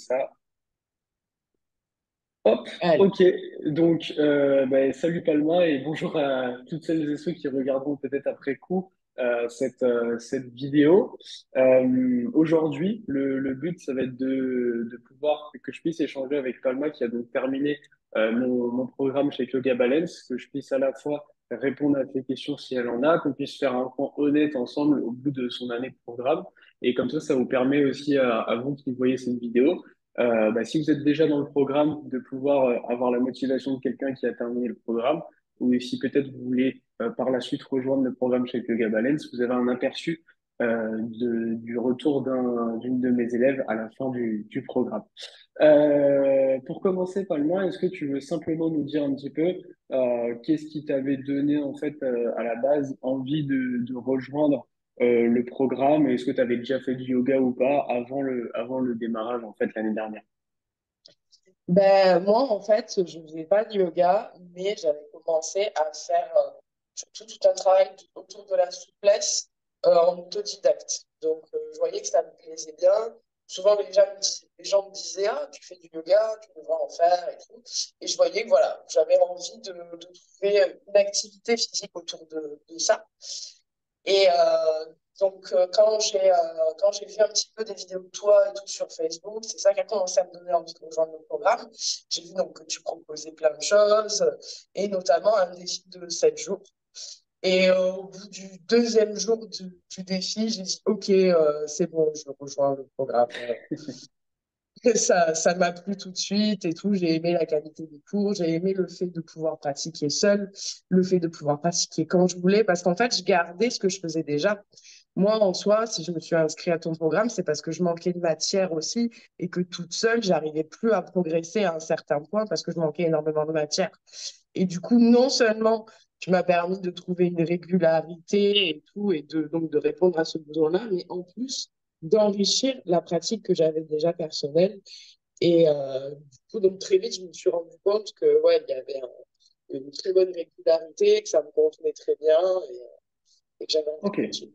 ça. Hop, Allez. ok. Donc, salut Palma et bonjour à toutes celles et ceux qui regarderont peut-être après coup cette vidéo. Aujourd'hui, le but, ça va être de pouvoir que je puisse échanger avec Palma qui a donc terminé mon programme chez Yoga Balance, que je puisse à la fois répondre à tes questions si elle en a, qu'on puisse faire un point honnête ensemble au bout de son année de programme. Et comme ça vous permet aussi à vous qui voyez cette vidéo si vous êtes déjà dans le programme, de pouvoir avoir la motivation de quelqu'un qui a terminé le programme, ou si peut-être vous voulez par la suite rejoindre le programme chez Yoga Balance, vous avez un aperçu du retour d'une de mes élèves à la fin du programme. Pour commencer, Palma, est-ce que tu veux simplement nous dire un petit peu qu'est-ce qui t'avait donné en fait à la base envie de rejoindre le programme? Est-ce que tu avais déjà fait du yoga ou pas avant le démarrage en fait l'année dernière? Ben, moi, en fait, je ne faisais pas de yoga, mais j'avais commencé à faire surtout tout un travail autour de la souplesse en autodidacte. Donc, je voyais que ça me plaisait bien. Souvent, les gens me disaient, ah, tu fais du yoga, tu devrais en faire et tout. Et je voyais que voilà, j'avais envie de trouver une activité physique autour de ça. Et quand j'ai vu un petit peu des vidéos de toi et tout sur Facebook, c'est ça qui a commencé à me donner envie de rejoindre le programme. J'ai vu donc que tu proposais plein de choses, et notamment un défi de 7 jours. Et au bout du deuxième jour du défi, j'ai dit, OK, c'est bon, je rejoins le programme. Ça m'a plu tout de suite et tout. J'ai aimé la qualité des cours, j'ai aimé le fait de pouvoir pratiquer seul, le fait de pouvoir pratiquer quand je voulais, parce qu'en fait, je gardais ce que je faisais déjà. Moi, en soi, si je me suis inscrite à ton programme, c'est parce que je manquais de matière aussi et que toute seule, j'arrivais plus à progresser à un certain point parce que je manquais énormément de matière. Et du coup, non seulement tu m'as permis de trouver une régularité et tout, et donc de répondre à ce besoin-là, mais en plus d'enrichir la pratique que j'avais déjà personnelle. Et du coup, donc très vite, je me suis rendu compte que ouais, il y avait une très bonne régularité, que ça me convenait très bien et que j'avais envie de Ok, continuer.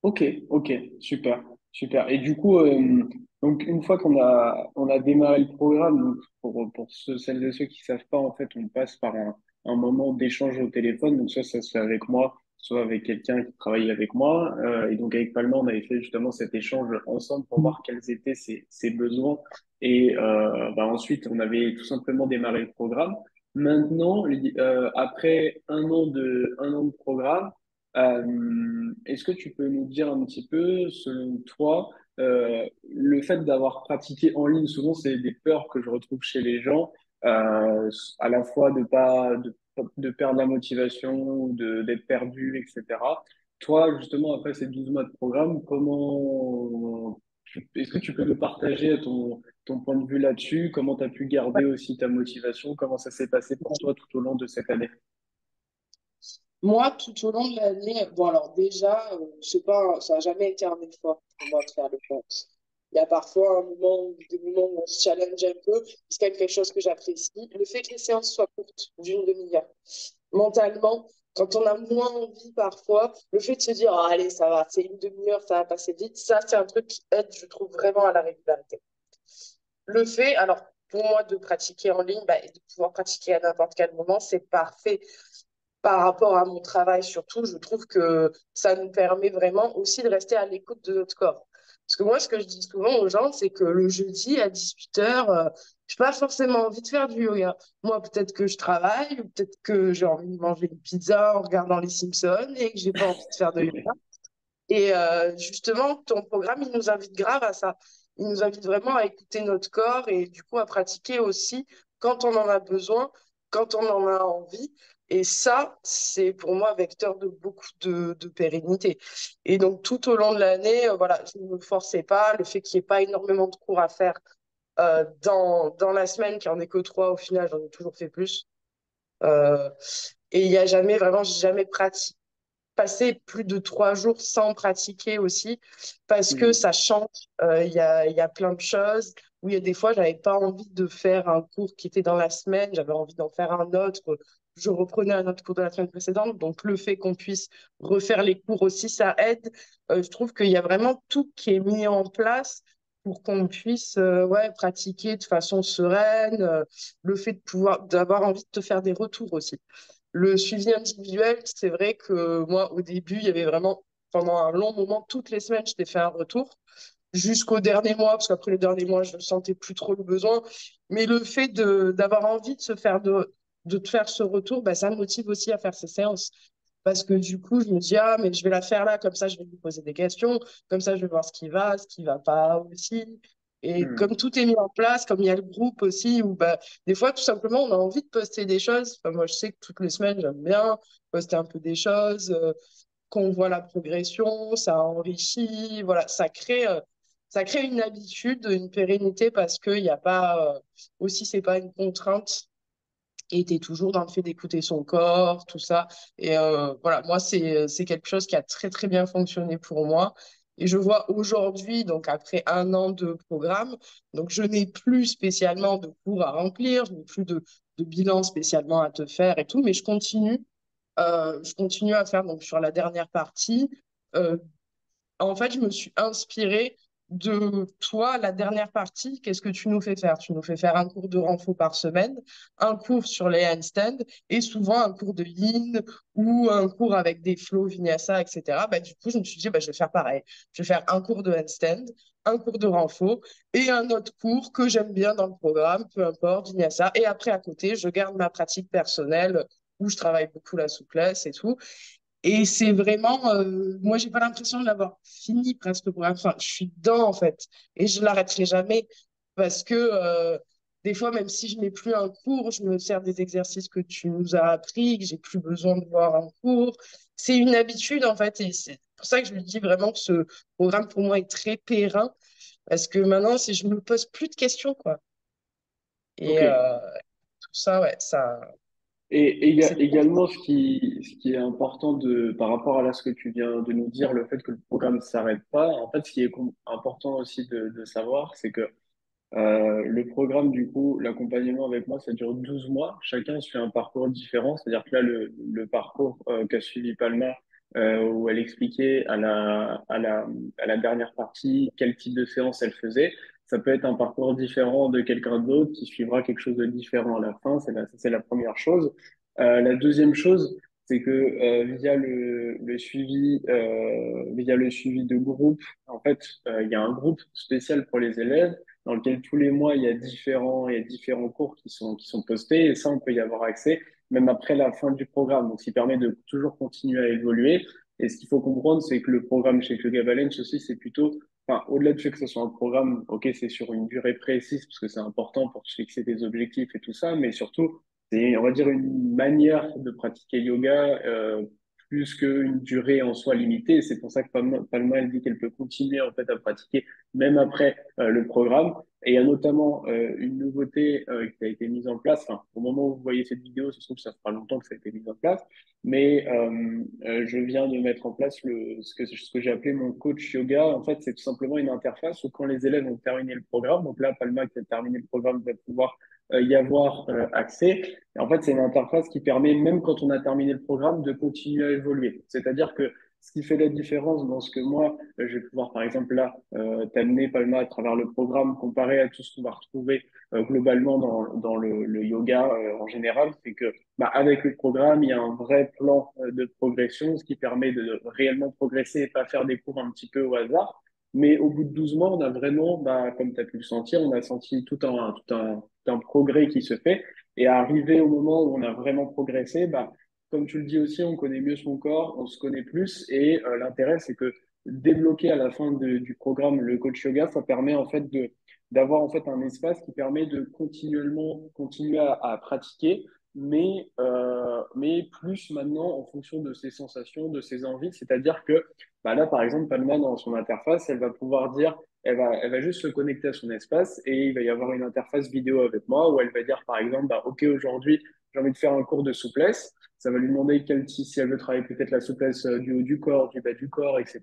ok, ok, super, super. Et du coup, donc une fois on a démarré le programme, donc pour celles et ceux qui savent pas, en fait, on passe par un moment d'échange au téléphone. Donc ça se fait avec moi, soit avec quelqu'un qui travaille avec moi. Et donc avec Palma, on avait fait justement cet échange ensemble pour voir quels étaient ses besoins. Et ensuite, on avait tout simplement démarré le programme. Maintenant, après un an de programme, est-ce que tu peux nous dire un petit peu, selon toi, le fait d'avoir pratiqué en ligne, souvent c'est des peurs que je retrouve chez les gens, à la fois de perdre la motivation, ou d'être perdu, etc. Toi, justement, après ces 12 mois de programme, est-ce que tu peux nous partager ton point de vue là-dessus? Comment tu as pu garder aussi ta motivation? Comment ça s'est passé pour toi tout au long de cette année? Moi, tout au long de l'année, bon alors déjà, je sais pas, ça n'a jamais été un effort pour moi de faire le compte. Il y a parfois des moments où on se challenge un peu, c'est quand même quelque chose que j'apprécie. Le fait que les séances soient courtes, d'une demi-heure. Mentalement, quand on a moins envie parfois, le fait de se dire, ah, allez, ça va, c'est une demi-heure, ça va passer vite, ça, c'est un truc qui aide, je trouve, vraiment à la régularité. Le fait, alors, pour moi, de pratiquer en ligne, bah, et de pouvoir pratiquer à n'importe quel moment, c'est parfait par rapport à mon travail surtout, je trouve que ça nous permet vraiment aussi de rester à l'écoute de notre corps. Parce que moi, ce que je dis souvent aux gens, c'est que le jeudi à 18h, je n'ai pas forcément envie de faire du yoga. Moi, peut-être que je travaille, ou peut-être que j'ai envie de manger une pizza en regardant les Simpsons et que j'ai pas envie de faire de yoga. Et justement, ton programme, il nous invite grave à ça. Il nous invite vraiment à écouter notre corps et du coup à pratiquer aussi quand on en a besoin, quand on en a envie. Et ça, c'est pour moi vecteur de beaucoup de pérennité. Et donc tout au long de l'année, voilà, je ne me forçais pas. Le fait qu'il n'y ait pas énormément de cours à faire dans la semaine, qu'il n'y en ait que trois, au final, j'en ai toujours fait plus. Euh, et il n'y a jamais, vraiment, j'ai jamais pratiqué passer plus de 3 jours sans pratiquer aussi, parce que Hmm. ça change. Il y a plein de choses où il y a des fois, j'avais pas envie de faire un cours qui était dans la semaine, j'avais envie d'en faire un autre. Je reprenais un autre cours de la semaine précédente. Donc, le fait qu'on puisse refaire les cours aussi, ça aide. Je trouve qu'il y a vraiment tout qui est mis en place pour qu'on puisse ouais, pratiquer de façon sereine, le fait de pouvoir, d'avoir envie de te faire des retours aussi. Le suivi individuel, c'est vrai que moi, au début, il y avait vraiment, pendant un long moment, toutes les semaines, je t'ai fait un retour jusqu'au dernier mois, parce qu'après le dernier mois, je ne sentais plus trop le besoin. Mais le fait d'avoir envie de se faire de te faire ce retour, bah, ça me motive aussi à faire ces séances. Parce que du coup, je me dis, ah, mais je vais la faire là, comme ça, je vais lui poser des questions, comme ça, je vais voir ce qui va pas aussi. Et comme Hmm. tout est mis en place, comme il y a le groupe aussi, où bah, des fois, tout simplement, on a envie de poster des choses. Enfin, moi, je sais que toutes les semaines, j'aime bien poster un peu des choses, qu'on voit la progression, ça enrichit, voilà, ça crée une habitude, une pérennité parce qu'il n'y a pas, aussi, c'est pas une contrainte et tu es toujours dans le fait d'écouter son corps, tout ça. Et voilà, moi, c'est quelque chose qui a très, très bien fonctionné pour moi. Et je vois aujourd'hui, donc après un an de programme, donc je n'ai plus spécialement de cours à remplir, je n'ai plus de bilan spécialement à te faire et tout, mais je continue à faire donc sur la dernière partie. euh, En fait, je me suis inspirée de toi, la dernière partie. Qu'est-ce que tu nous fais faire? Tu nous fais faire un cours de renfo par semaine, un cours sur les handstands et souvent un cours de yin ou un cours avec des flows vinyasa, etc. Bah, du coup, je me suis dit, bah, je vais faire pareil. Je vais faire un cours de handstand, un cours de renfo et un autre cours que j'aime bien dans le programme, peu importe, vinyasa. Et après, à côté, je garde ma pratique personnelle où je travaille beaucoup la souplesse et tout. Et c'est vraiment, moi, j'ai pas l'impression de l'avoir fini presque pour enfin, je suis dedans en fait, et je l'arrêterai jamais parce que des fois, même si je n'ai plus un cours, je me sers des exercices que tu nous as appris, que j'ai plus besoin de voir un cours. C'est une habitude en fait, et c'est pour ça que je me dis vraiment que ce programme pour moi est très périn parce que maintenant, si je me pose plus de questions quoi. Et Ok. tout ça, ouais, ça, Et c'est également, ce qui est important par rapport à là, ce que tu viens de nous dire, le fait que le programme ne s'arrête pas, en fait, ce qui est important aussi de savoir, c'est que le programme, du coup, l'accompagnement avec moi, ça dure 12 mois. Chacun suit un parcours différent. C'est-à-dire que là, le parcours qu'a suivi Palma, où elle expliquait à la dernière partie quel type de séance elle faisait, ça peut être un parcours différent de quelqu'un d'autre qui suivra quelque chose de différent à la fin. C'est la première chose. La deuxième chose, c'est que via via le suivi de groupe, en fait, il y a un groupe spécial pour les élèves dans lequel tous les mois, il y a différents cours qui sont postés et ça, on peut y avoir accès même après la fin du programme. Donc, ce qui permet de toujours continuer à évoluer. Et ce qu'il faut comprendre, c'est que le programme chez Yoga Balance aussi, c'est plutôt, enfin, au-delà du fait que ce soit un programme, ok, c'est sur une durée précise parce que c'est important pour fixer des objectifs et tout ça, mais surtout, c'est, on va dire, une manière de pratiquer le yoga plus qu'une durée en soi limitée. C'est pour ça que Palma, elle dit qu'elle peut continuer en fait à pratiquer même après le programme. Et il y a notamment une nouveauté qui a été mise en place. Enfin, au moment où vous voyez cette vidéo, se trouve que ça fera longtemps que ça a été mis en place. Mais je viens de mettre en place ce que j'ai appelé mon coach yoga. En fait, c'est tout simplement une interface où quand les élèves ont terminé le programme, donc là, Palma qui a terminé le programme va pouvoir y avoir accès. Et en fait, c'est une interface qui permet, même quand on a terminé le programme, de continuer à évoluer. C'est-à-dire que ce qui fait la différence dans ce que moi, je vais pouvoir, par exemple, là, t'amener, Palma, à travers le programme, comparé à tout ce qu'on va retrouver globalement dans le yoga en général, c'est que bah, avec le programme, il y a un vrai plan de progression, ce qui permet de réellement progresser et pas faire des cours un petit peu au hasard. Mais au bout de 12 mois, on a vraiment, bah, comme tu as pu le sentir, on a senti tout un progrès qui se fait. Et arrivé au moment où on a vraiment progressé, bah, comme tu le dis aussi, on connaît mieux son corps, on se connaît plus. Et l'intérêt, c'est que débloquer à la fin du programme le coach yoga, ça permet en fait d'avoir en fait un espace qui permet de continuellement continuer à pratiquer, mais plus maintenant en fonction de ses sensations, de ses envies. C'est-à-dire que bah là, par exemple, Palma, dans son interface, elle va pouvoir dire, elle va juste se connecter à son espace et il va y avoir une interface vidéo avec moi où elle va dire, par exemple, bah, OK, aujourd'hui, j'ai envie de faire un cours de souplesse. Ça va lui demander si elle veut travailler peut-être la souplesse du haut du corps, du bas du corps, etc.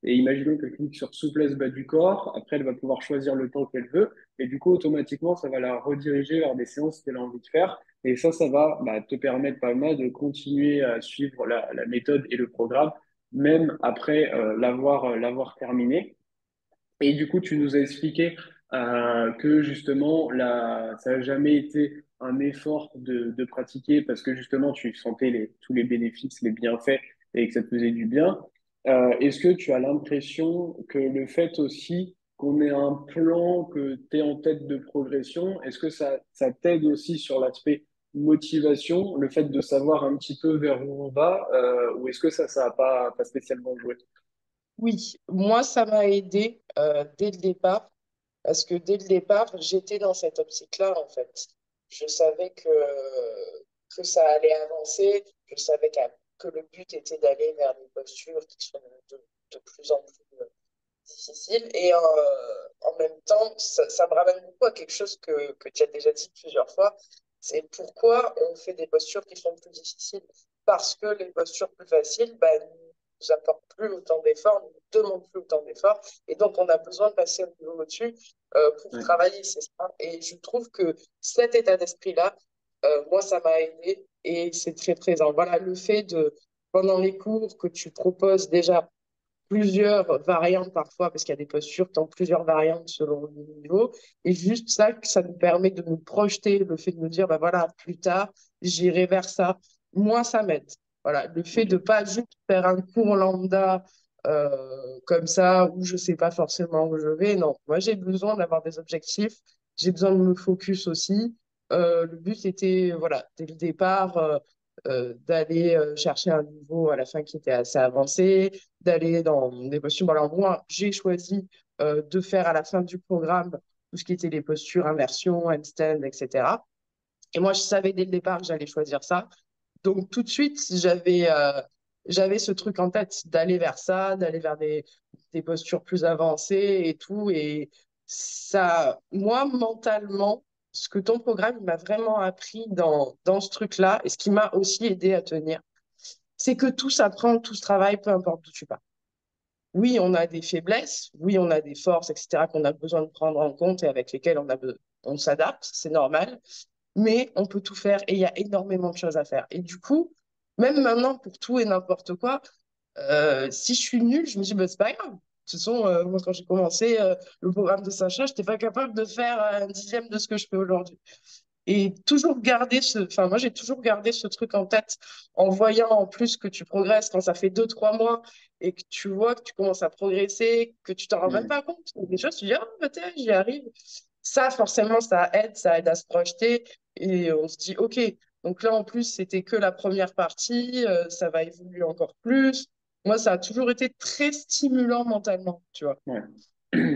Et imaginons qu'elle clique sur souplesse bas du corps. Après, elle va pouvoir choisir le temps qu'elle veut. Et du coup, automatiquement, ça va la rediriger vers des séances qu'elle a envie de faire. Et ça va bah, te permettre pas mal de continuer à suivre la méthode et le programme, même après l'avoir terminé. Et du coup, tu nous as expliqué que justement, ça n'a jamais été un effort de pratiquer parce que justement, tu sentais tous les bénéfices, les bienfaits et que ça te faisait du bien. Est-ce que tu as l'impression que le fait aussi qu'on ait un plan, que tu es en tête de progression, est-ce que ça t'aide aussi sur l'aspect motivation, le fait de savoir un petit peu vers où on va, ou est-ce que ça n'a pas spécialement joué? Oui, moi, ça m'a aidé dès le départ, parce que dès le départ, j'étais dans cette optique-là, en fait. Je savais que ça allait avancer, je savais que le but était d'aller vers des postures qui sont de plus en plus difficiles. Et en même temps, ça me ramène beaucoup à quelque chose que tu as déjà dit plusieurs fois, c'est pourquoi on fait des postures qui sont plus difficiles. Parce que les postures plus faciles, bah, nous apportent plus autant d'efforts, nous demandent plus autant d'efforts, et donc on a besoin de passer au niveau au-dessus pour Ouais. travailler, c'est ça. Et je trouve que cet état d'esprit-là, moi, ça m'a aidé et c'est très présent. Voilà, le fait de, pendant les cours, que tu proposes déjà plusieurs variantes parfois, parce qu'il y a des postures qui ont plusieurs variantes selon le niveau. Et juste ça, que ça nous permet de nous projeter, le fait de nous dire, bah voilà, plus tard, j'irai vers ça. Moi, ça m'aide. Voilà, le fait de Ok. pas juste faire un cours lambda comme ça, où je sais pas forcément où je vais. Non, moi, j'ai besoin d'avoir des objectifs. J'ai besoin de me focus aussi. Le but était, voilà, dès le départ, d'aller chercher un niveau à la fin qui était assez avancé, d'aller dans des postures. Bon, alors moi, j'ai choisi de faire à la fin du programme tout ce qui était les postures, inversion, handstand, etc. Et moi, je savais dès le départ que j'allais choisir ça. Donc tout de suite, j'avais ce truc en tête d'aller vers ça, d'aller vers des postures plus avancées et tout. Et ça, moi, mentalement, ce que ton programme il m'a vraiment appris dans ce truc-là, et ce qui m'a aussi aidé à tenir, c'est que tout s'apprend, tout se travaille, peu importe d'où tu pars. Oui, on a des faiblesses, oui, on a des forces, etc., qu'on a besoin de prendre en compte et avec lesquelles on s'adapte, c'est normal, mais on peut tout faire et il y a énormément de choses à faire. Et du coup, même maintenant, pour tout et n'importe quoi, si je suis nulle, je me dis, bah, c'est pas grave. De toute façon, moi, quand j'ai commencé le programme de Sacha, je n'étais pas capable de faire un dixième de ce que je fais aujourd'hui. Et toujours garder enfin, moi, j'ai toujours gardé ce truc en tête en voyant en plus que tu progresses quand ça fait 2, 3 mois et que tu vois que tu commences à progresser, que tu t'en rends même Hmm. pas compte. Il y a des choses, tu dis, ah, bah, tiens, j'y arrive. Ça, forcément, ça aide à se projeter et on se dit, OK. Donc là, en plus, c'était que la première partie, ça va évoluer encore plus. Moi, ça a toujours été très stimulant mentalement, tu vois. Ouais.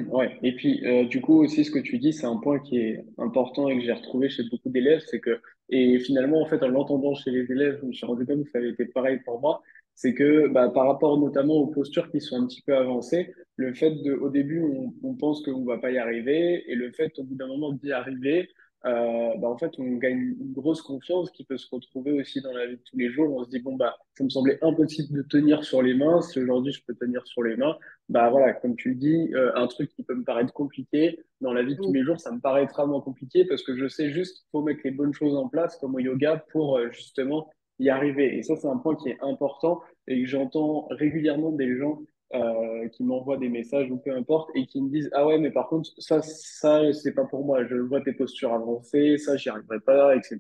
Ouais. Et puis, du coup, aussi, ce que tu dis, c'est un point qui est important et que j'ai retrouvé chez beaucoup d'élèves, c'est que, et finalement, en fait, en l'entendant chez les élèves, je me suis rendu compte que ça avait été pareil pour moi, c'est que, bah, par rapport notamment aux postures qui sont un petit peu avancées, le fait au début, on pense qu'on va pas y arriver, et le fait, au bout d'un moment, d'y arriver, bah, en fait, on gagne une grosse confiance qui peut se retrouver aussi dans la vie de tous les jours. On se dit, bon, bah, ça me semblait impossible de tenir sur les mains, si aujourd'hui je peux tenir sur les mains, bah voilà, comme tu le dis, un truc qui peut me paraître compliqué, dans la vie de tous Mm. les jours, ça me paraîtra moins compliqué parce que je sais juste qu'il faut mettre les bonnes choses en place, comme au yoga, pour justement y arriver. Et ça, c'est un point qui est important et que j'entends régulièrement des gens qui m'envoient des messages ou peu importe et qui me disent, ah ouais, mais par contre, c'est pas pour moi. Je vois tes postures avancées, ça, j'y arriverai pas, etc.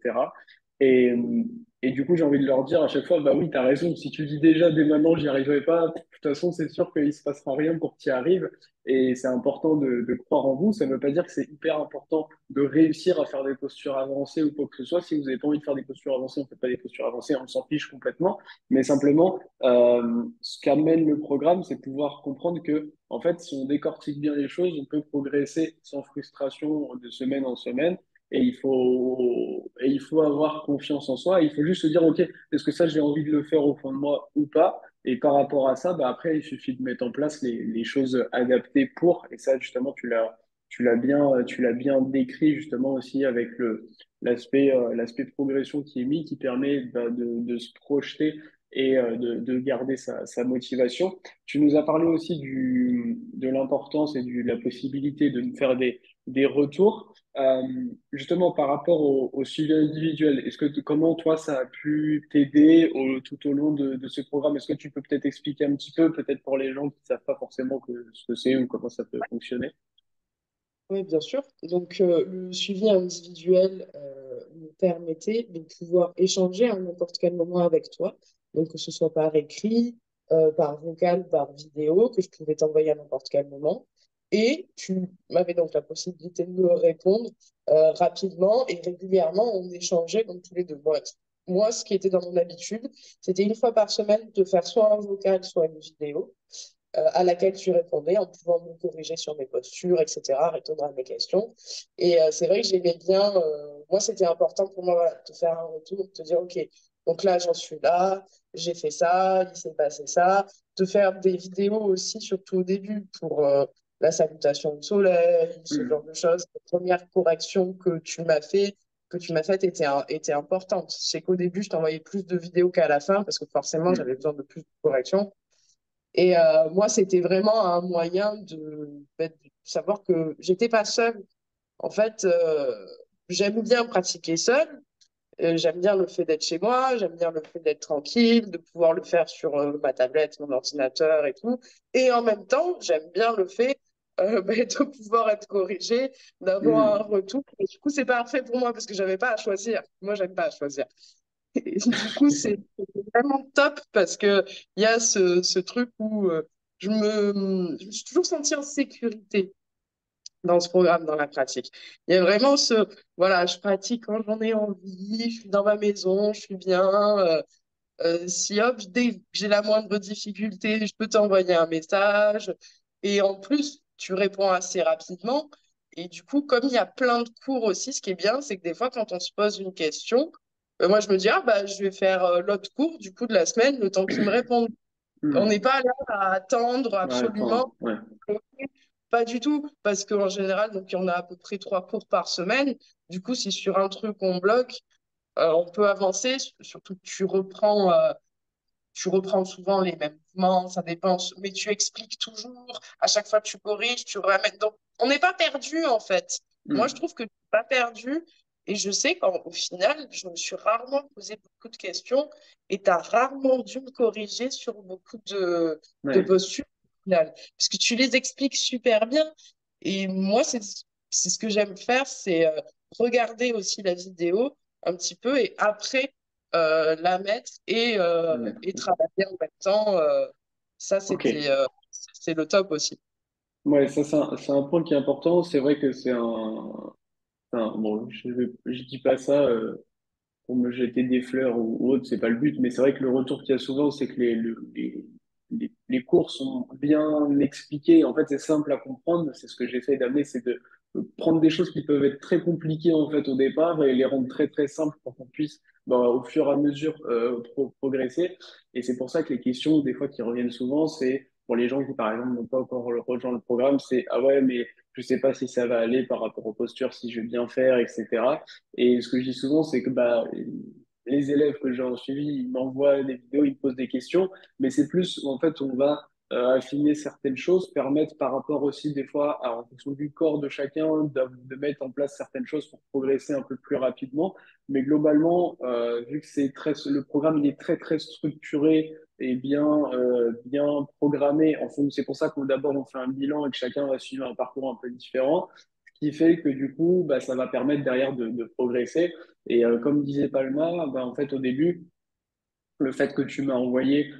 Et, euh, et du coup, j'ai envie de leur dire à chaque fois, bah oui, t'as raison. Si tu dis déjà dès maintenant, j'y arriverai pas, de toute façon, c'est sûr qu'il se passera rien pour que tu y arrives. Et c'est important de croire en vous. Ça ne veut pas dire que c'est hyper important de réussir à faire des postures avancées ou quoi que ce soit. Si vous n'avez pas envie de faire des postures avancées, on ne fait pas des postures avancées, on s'en fiche complètement. Mais simplement, ce qu'amène le programme, c'est pouvoir comprendre que, en fait, si on décortique bien les choses, on peut progresser sans frustration de semaine en semaine. Et il faut avoir confiance en soi. Il faut juste se dire, OK, est-ce que ça, j'ai envie de le faire au fond de moi ou pas? Et par rapport à ça, bah après, il suffit de mettre en place les choses adaptées pour. Et ça, justement, tu l'as bien décrit justement aussi avec l'aspect progression qui est mis, qui permet bah, de se projeter et de garder sa motivation. Tu nous as parlé aussi de l'importance et de la possibilité de nous faire des retours. Justement, par rapport au suivi individuel, comment toi ça a pu t'aider tout au long de ce programme? Est-ce que tu peux peut-être expliquer un petit peu, peut-être pour les gens qui ne savent pas forcément ce que c'est ou comment ça peut fonctionner? Oui, bien sûr. Donc, le suivi individuel me permettait de pouvoir échanger à n'importe quel moment avec toi. Donc, que ce soit par écrit, par vocal, par vidéo, que je pouvais t'envoyer à n'importe quel moment. Et tu m'avais donc la possibilité de me répondre rapidement et régulièrement. On échangeait donc tous les deux. Moi, ce qui était dans mon habitude, c'était une fois par semaine de faire soit un vocal, soit une vidéo à laquelle tu répondais en pouvant me corriger sur mes postures, etc., répondre à mes questions. Et c'est vrai que j'aimais bien, moi c'était important pour moi voilà, de faire un retour, de te dire, OK, donc là j'en suis là, j'ai fait ça, il s'est passé ça, de faire des vidéos aussi, surtout au début, pour la salutation au soleil, ce genre Hmm. de choses. Les premières corrections que tu m'as faites étaient importantes. C'est qu'au début, je t'envoyais plus de vidéos qu'à la fin, parce que forcément, j'avais Hmm. besoin de plus de corrections. Et moi, c'était vraiment un moyen de savoir que j'étais pas seule. En fait, j'aime bien pratiquer seule. J'aime bien le fait d'être chez moi. J'aime bien le fait d'être tranquille, de pouvoir le faire sur ma tablette, mon ordinateur et tout. Et en même temps, j'aime bien le fait de pouvoir être corrigée, d'avoir un Hmm. retour. Et du coup, c'est parfait pour moi parce que j'avais pas à choisir. Moi, j'aime pas à choisir. Et du coup, c'est vraiment top parce que il y a ce truc où je me suis toujours sentie en sécurité dans ce programme, dans la pratique. Il y a vraiment voilà, je pratique quand j'en ai envie, je suis dans ma maison, je suis bien. Si hop, dès que j'ai la moindre difficulté, je peux t'envoyer un message. Et en plus, tu réponds assez rapidement. Et du coup, comme il y a plein de cours aussi, ce qui est bien, c'est que des fois, quand on se pose une question, moi, je me dis, ah, bah, je vais faire l'autre cours du coup de la semaine, le temps qu'ils me répondent. On n'est Hmm. pas là à attendre Ouais, absolument. attends, ouais. Pas du tout, parce qu'en général, donc, il y en a à peu près 3 cours par semaine. Du coup, si sur un truc on bloque, on peut avancer, surtout que tu reprends souvent les mêmes mouvements, ça dépend, mais tu expliques toujours, à chaque fois tu corriges, tu ramènes. Donc, on n'est pas perdu en fait. Moi, je Hmm. trouve que tu n'es pas perdu et je sais qu'au final, je me suis rarement posé beaucoup de questions et tu as rarement dû me corriger sur beaucoup de Ouais. postures au final, parce que tu les expliques super bien. Et moi, c'est ce que j'aime faire, c'est regarder aussi la vidéo un petit peu et après la mettre et Ouais. travailler en même temps. Ça, Ok. c'est le top aussi. Ouais, ça, c'est un point qui est important. C'est vrai que bon, je dis pas ça pour me jeter des fleurs ou autre, c'est pas le but, mais c'est vrai que le retour qu'il y a souvent, c'est que les cours sont bien expliqués. En fait, c'est simple à comprendre. C'est ce que j'essaie d'amener, c'est de prendre des choses qui peuvent être très compliquées en fait au départ et les rendre très très simples pour qu'on puisse, au fur et à mesure, progresser. Et c'est pour ça que les questions, des fois, qui reviennent souvent, c'est pour les gens qui, par exemple, n'ont pas encore rejoint le programme, c'est ah ouais, mais je sais pas si ça va aller par rapport aux postures, si je vais bien faire, etc. Et ce que je dis souvent, c'est que les élèves que j'ai en suivi, ils m'envoient des vidéos, ils me posent des questions, mais c'est plus, en fait, on va affiner certaines choses, permettre par rapport aussi des fois, en fonction du corps de chacun, de mettre en place certaines choses pour progresser un peu plus rapidement. Mais globalement, vu que le programme il est très très structuré et bien programmé, c'est pour ça qu'on d'abord on fait un bilan et que chacun va suivre un parcours un peu différent qui fait que du coup, ça va permettre derrière de progresser. Et comme disait Palma, en fait, au début, le fait que tu m'as envoyé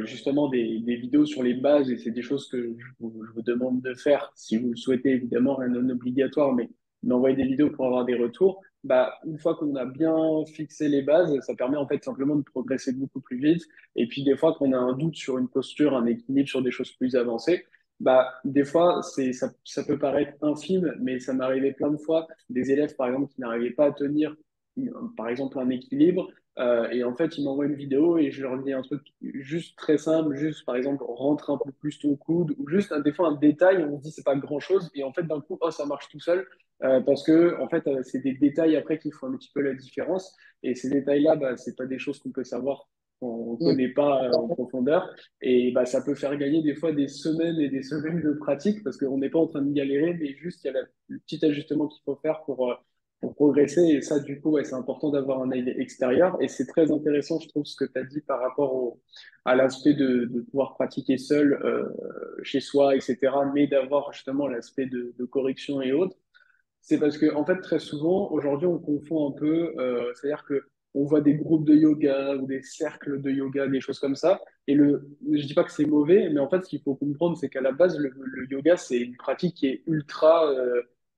justement des vidéos sur les bases, et c'est des choses que je vous demande de faire, si vous le souhaitez, évidemment, rien non obligatoire, mais d'envoyer des vidéos pour avoir des retours, une fois qu'on a bien fixé les bases, ça permet en fait simplement de progresser beaucoup plus vite. Et puis des fois qu'on a un doute sur une posture, un équilibre, sur des choses plus avancées, des fois, ça peut paraître infime, mais ça m'est arrivé plein de fois, des élèves, par exemple, qui n'arrivaient pas à tenir, par exemple, un équilibre, et en fait, ils m'envoient une vidéo et je leur dis un truc juste très simple, juste par exemple, rentre un peu plus ton coude, ou juste des fois un détail, on se dit c'est pas grand chose, et en fait, d'un coup, oh, ça marche tout seul, parce que en fait, c'est des détails après qui font un petit peu la différence, et ces détails-là, c'est pas des choses qu'on peut savoir qu'on ne Mm. connaît pas en profondeur. Et bah, ça peut faire gagner des fois des semaines et des semaines de pratique parce qu'on n'est pas en train de galérer, mais juste il y a le petit ajustement qu'il faut faire pour progresser. Et ça, du coup, ouais, c'est important d'avoir un œil extérieur. Et c'est très intéressant, je trouve, ce que tu as dit par rapport à l'aspect de pouvoir pratiquer seul chez soi, etc., mais d'avoir justement l'aspect de correction et autres. C'est parce que, en fait, très souvent, aujourd'hui, on confond un peu, c'est-à-dire que on voit des groupes de yoga ou des cercles de yoga, des choses comme ça. Et je dis pas que c'est mauvais, mais en fait, ce qu'il faut comprendre, c'est qu'à la base, le yoga, c'est une pratique qui est ultra,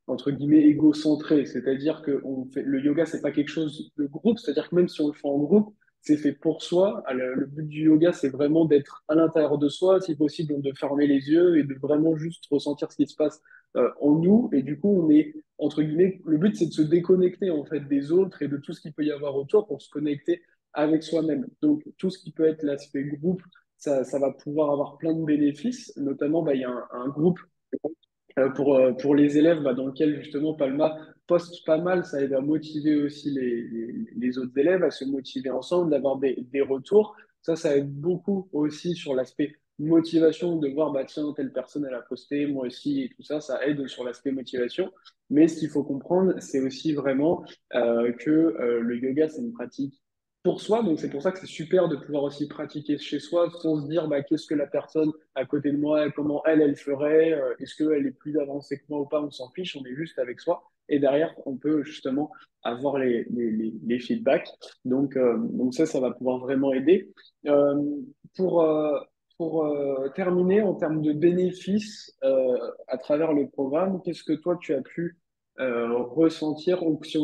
entre guillemets, égocentrée. C'est-à-dire que le yoga, c'est pas quelque chose de groupe. C'est-à-dire que même si on le fait en groupe, c'est fait pour soi. Le but du yoga, c'est vraiment d'être à l'intérieur de soi, si possible, de fermer les yeux et de vraiment juste ressentir ce qui se passe en nous. Et du coup, on est entre guillemets, le but, c'est de se déconnecter en fait des autres et de tout ce qu'il peut y avoir autour pour se connecter avec soi-même. Donc, tout ce qui peut être l'aspect groupe, ça va pouvoir avoir plein de bénéfices. Notamment, bah, il y a un groupe pour les élèves bah, dans lequel justement Palma poste pas mal. Ça aide à motiver aussi les autres élèves, à se motiver ensemble, d'avoir des retours. Ça aide beaucoup aussi sur l'aspect motivation, de voir, bah, tiens, telle personne, elle a posté, moi aussi, et tout ça, ça aide sur l'aspect motivation. Mais ce qu'il faut comprendre, c'est aussi vraiment que le yoga, c'est une pratique pour soi. Donc, c'est pour ça que c'est super de pouvoir aussi pratiquer chez soi sans se dire, bah, qu'est-ce que la personne à côté de moi, comment elle ferait, est-ce qu'elle est plus avancée que moi ou pas, on s'en fiche, on est juste avec soi. Et derrière, on peut justement avoir les feedbacks. Donc ça va pouvoir vraiment aider. Euh, pour terminer, en termes de bénéfices à travers le programme, qu'est-ce que toi, tu as pu ressentir, ou si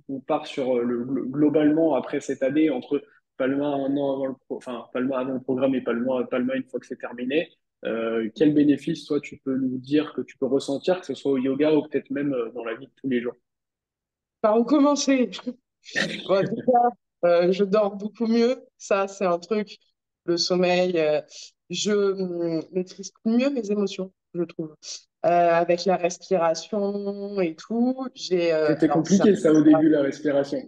on part sur globalement après cette année, entre Palma un an avant enfin Palma avant le programme et Palma une fois que c'est terminé, quel bénéfice toi tu peux nous dire que tu peux ressentir, que ce soit au yoga ou peut-être même dans la vie de tous les jours? Par où commencer? Bon, déjà, je dors beaucoup mieux. Ça, c'est un truc. Le sommeil, je maîtrise mieux mes émotions, je trouve. Avec la respiration et tout, C'était alors ça. compliqué ça au début, la respiration.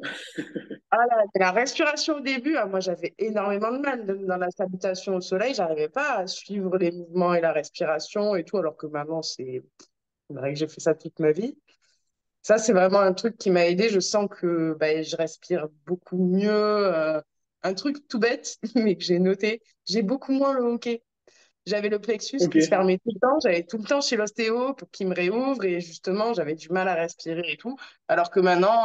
Ah là, la respiration au début, ah, moi j'avais énormément de mal. Dans la salutation au soleil, j'arrivais pas à suivre les mouvements et la respiration et tout, alors que maintenant, c'est vrai que j'ai fait ça toute ma vie. Ça, c'est vraiment un truc qui m'a aidé. Je sens que bah, je respire beaucoup mieux. Un truc tout bête, mais que j'ai noté, j'ai beaucoup moins le hoquet. J'avais le plexus Ok, qui se fermait tout le temps. J'allais tout le temps chez l'ostéo pour qu'il me réouvre et justement, j'avais du mal à respirer et tout. Alors que maintenant,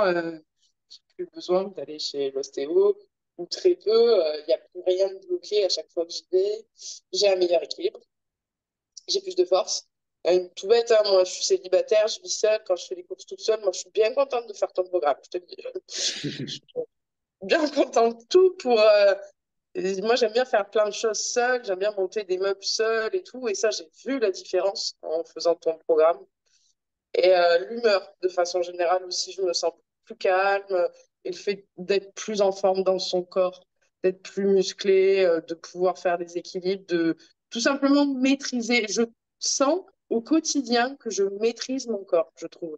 j'ai plus besoin d'aller chez l'ostéo ou très peu. Il n'y a plus rien de bloqué à chaque fois que j'y vais. J'ai un meilleur équilibre, j'ai plus de force. Tout bête, hein, moi je suis célibataire, je vis seule, quand je fais les courses toute seule, moi je suis bien contente de faire ton programme, je te le dis. Je suis bien contente de tout pour... et moi j'aime bien faire plein de choses seule, j'aime bien monter des meubles seule et tout, et ça j'ai vu la différence en faisant ton programme. Et l'humeur, de façon générale aussi, je me sens plus calme, et le fait d'être plus en forme dans son corps, d'être plus musclé, de pouvoir faire des équilibres, de tout simplement maîtriser. Je sens au quotidien que je maîtrise mon corps, je trouve.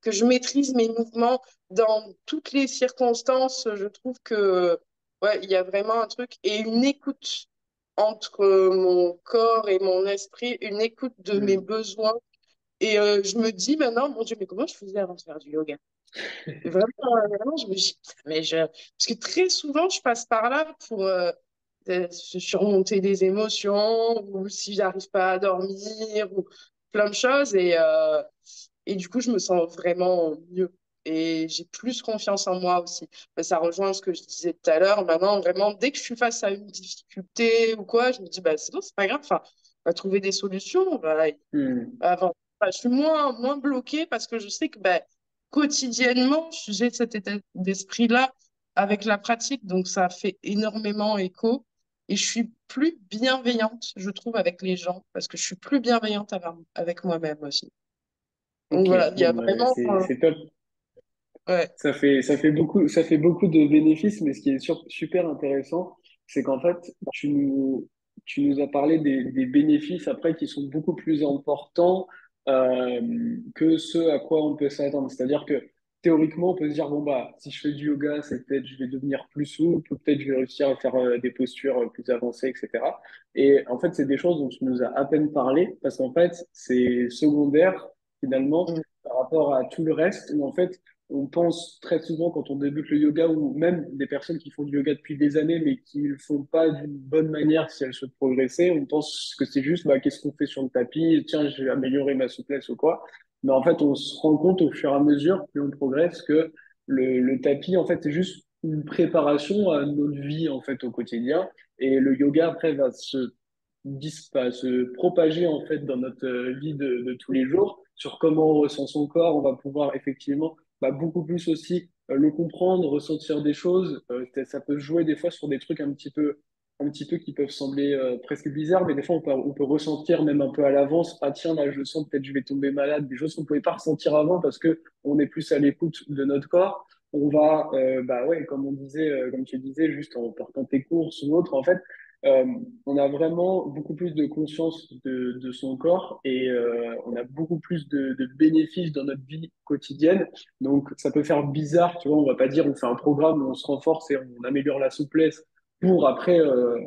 Que je maîtrise mes mouvements dans toutes les circonstances. Je trouve que, ouais, il y a vraiment un truc et une écoute entre mon corps et mon esprit, une écoute de mes Hmm. besoins et je me dis maintenant, mon Dieu, mais comment je faisais avant de faire du yoga? Vraiment, vraiment, je me dis, mais je... Parce que très souvent, je passe par là pour se surmonter des émotions, ou si j'arrive pas à dormir, ou plein de choses. Et du coup, je me sens vraiment mieux. Et j'ai plus confiance en moi aussi. Mais ça rejoint ce que je disais tout à l'heure. Maintenant, vraiment, dès que je suis face à une difficulté ou quoi, je me dis, bah, c'est bon, c'est pas grave. Enfin, on va trouver des solutions. Voilà, Hmm. avant. Enfin, je suis moins bloquée parce que je sais que ben, quotidiennement, j'ai cet état d'esprit-là avec la pratique. Donc, ça fait énormément écho. Et je suis plus bienveillante, je trouve, avec les gens parce que je suis plus bienveillante avec moi-même aussi. Donc, Ok, voilà, il y a bon, bah, vraiment... c'est top. ouais. Ça fait beaucoup de bénéfices, mais ce qui est super intéressant, c'est qu'en fait, tu nous as parlé des bénéfices après qui sont beaucoup plus importants que ceux à quoi on peut s'attendre. C'est-à-dire que théoriquement, on peut se dire, bon, bah, si je fais du yoga, c'est peut-être je vais devenir plus souple, peut-être je vais réussir à faire des postures plus avancées, etc. Et en fait, c'est des choses dont tu nous as à peine parlé, parce qu'en fait, c'est secondaire, finalement, Mm. par rapport à tout le reste, où en fait, on pense très souvent quand on débute le yoga, ou même des personnes qui font du yoga depuis des années, mais qui ne le font pas d'une bonne manière si elles souhaitent progresser, on pense que c'est juste, bah, qu'est-ce qu'on fait sur le tapis? Tiens, je vais améliorer ma souplesse ou quoi. Mais en fait, on se rend compte au fur et à mesure, plus on progresse, que le tapis, en fait, c'est juste une préparation à notre vie, en fait, au quotidien. Et le yoga, après, va se propager, en fait, dans notre vie de tous les jours, sur comment on ressent son corps. On va pouvoir, effectivement, bah, beaucoup plus aussi le comprendre, ressentir des choses. Ça peut jouer des fois sur des trucs un petit peu qui peuvent sembler presque bizarres, mais des fois on peut ressentir même un peu à l'avance, ah tiens, là je le sens, peut-être je vais tomber malade, des choses qu'on ne pouvait pas ressentir avant parce que on est plus à l'écoute de notre corps. On va, bah ouais, comme on disait, comme tu disais, juste en portant tes courses ou autre, en fait, euh, on a vraiment beaucoup plus de conscience de son corps et on a beaucoup plus de bénéfices dans notre vie quotidienne. Donc ça peut faire bizarre, tu vois, on va pas dire on fait un programme où on se renforce et on améliore la souplesse pour après,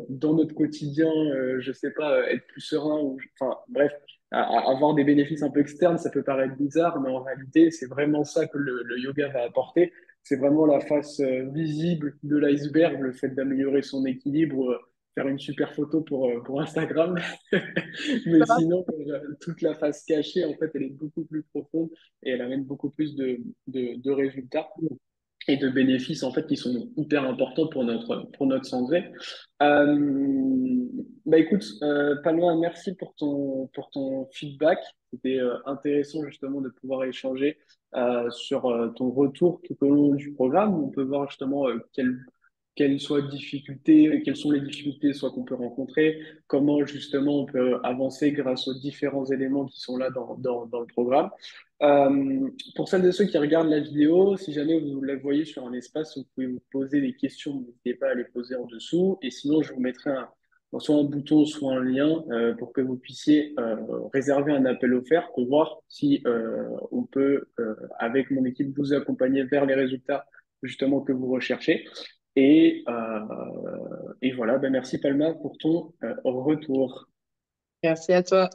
dans notre quotidien, je sais pas, être plus serein, ou, enfin, bref, avoir des bénéfices un peu externes, ça peut paraître bizarre, mais en réalité, c'est vraiment ça que le yoga va apporter. C'est vraiment la face visible de l'iceberg, le fait d'améliorer son équilibre, faire une super photo pour Instagram. Mais sinon, toute la face cachée, en fait, elle est beaucoup plus profonde et elle amène beaucoup plus de résultats et de bénéfices en fait qui sont hyper importants pour notre santé. Bah écoute, Palma, merci pour ton feedback. C'était intéressant justement de pouvoir échanger sur ton retour tout au long du programme. On peut voir justement quelles soient les difficultés, quelles sont les difficultés soit qu'on peut rencontrer, comment justement on peut avancer grâce aux différents éléments qui sont là dans le programme. Pour celles et ceux qui regardent la vidéo, si jamais vous la voyez sur un espace où vous pouvez vous poser des questions, n'hésitez pas à les poser en dessous. Et sinon, je vous mettrai soit un bouton, soit un lien pour que vous puissiez réserver un appel offert pour voir si on peut, avec mon équipe, vous accompagner vers les résultats justement que vous recherchez. Et voilà, ben merci Palma pour ton retour. Merci à toi.